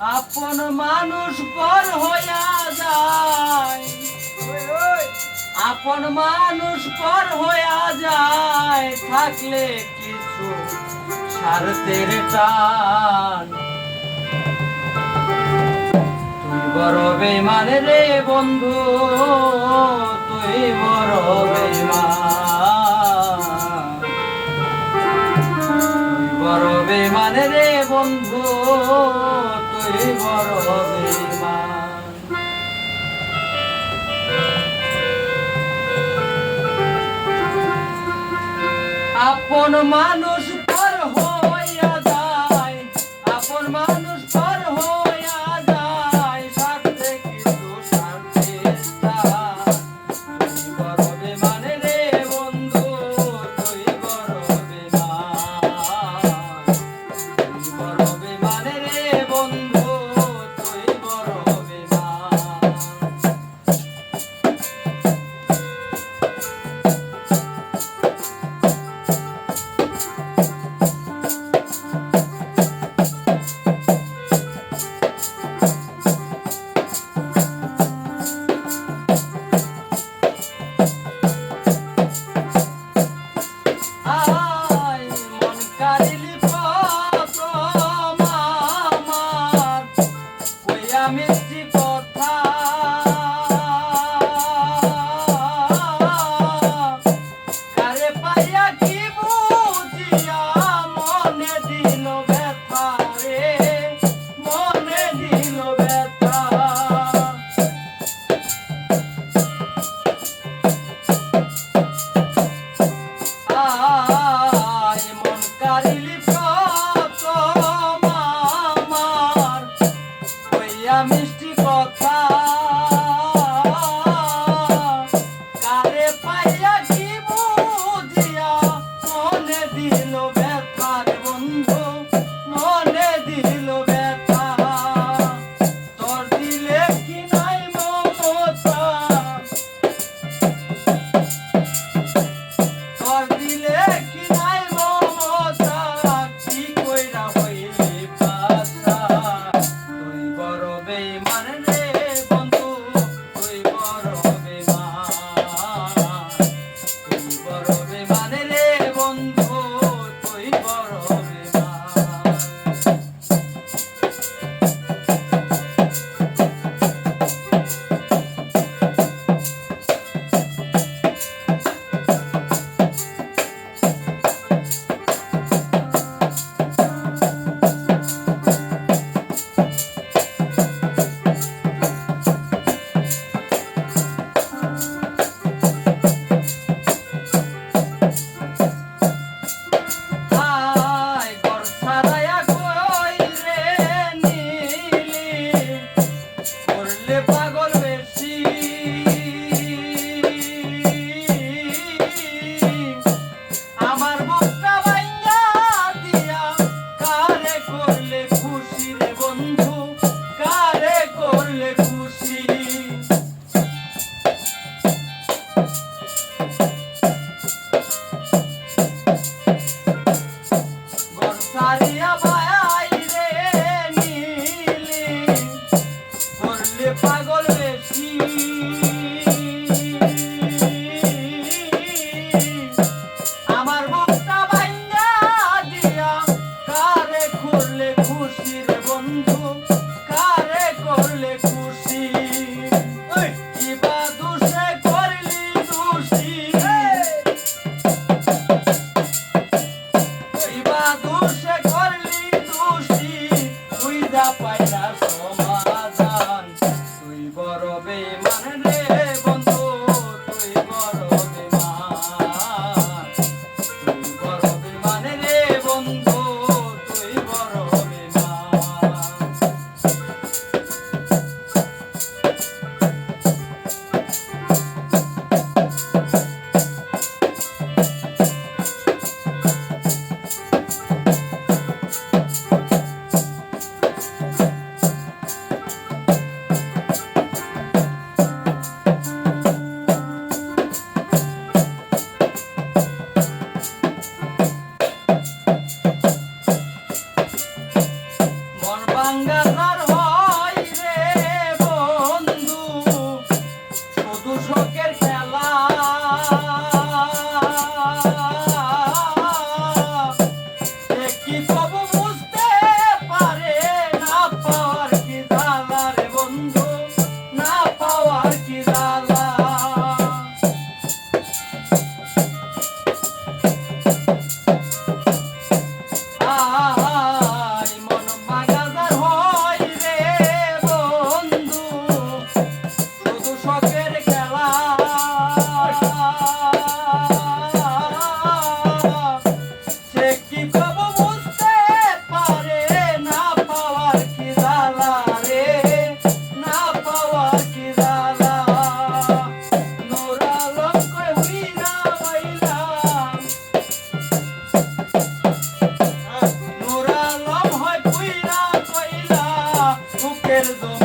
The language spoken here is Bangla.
আপন মানুষ পর হইয়া যায়, আপন মানুষ পর হইয়া যায়, থাকলে কিছু স্বার্থের টান। তুই বড় বেঈমান রে বন্ধু, তুই বড় বেঈমান, তুই বড় বেঈমান রে বন্ধু, তুই বড় বেঈমান। আপন মানুষ পর হইয়া যায়, আপন মানুষ পর হইয়া যায়, স্বার্থে কিছু স্বার্থের টান। তুই বড় বেঈমান রে বন্ধু, তুই বড় বেঈমান, তুই বড় বেঈমান রে বন্ধু, তুই বড় বেঈমান। আয় মন কারিলি প্রথম আমার, কইয়া মিষ্টি কথা, কারে পাইয়া কি বুঝিয়া মনে দিল ব্যথা রে, মনে দিল ব্যথা। আয় মন কারিলি প্রথম আমার, কইয়া মিষ্টি কথা, কারে পাইয়া কি বুঝিয়া মনে দিল ব্যথা রে বন্ধু, মনে দিল ব্যথা। তোর দিলে কি নাই মমতা, তোর দিলে কি নাই মমতা, কি কইরা হইলে পাছা। তুই বড় বেঈমান রে বন্ধু, তুই বড় বেঈমান, তুই বড় বেঈমান রে বন্ধু, তুই বড় বেঈমান। আয় ঘর ছাড়াইয়া কইরে নিলি, করলে পাগল বেশি। আমার বুকটা ভাইঙা দিয়া কারে করলে খুশি রে বন্ধু, কারে করলে খুশি। ঘর ছাড়িয়া বাইরে নিলি, করলে পাগল বেশি। আমার বুকটা ভাইঙা দিয়া কারে করলে খুশি রে বন্ধু, কারে করলে খুশি। কিবা দোষে করলি দোষী, কিবা দোষে করলি দোষী, তুই যা পাইলা সমাধান। তুই বড় বেঈমান রে বন্ধু, তুই বড় বেঈমান, তুই বড় বেঈমান রে বন্ধু, তুই বড় ভাঙ্গা ঘর নিজের জমি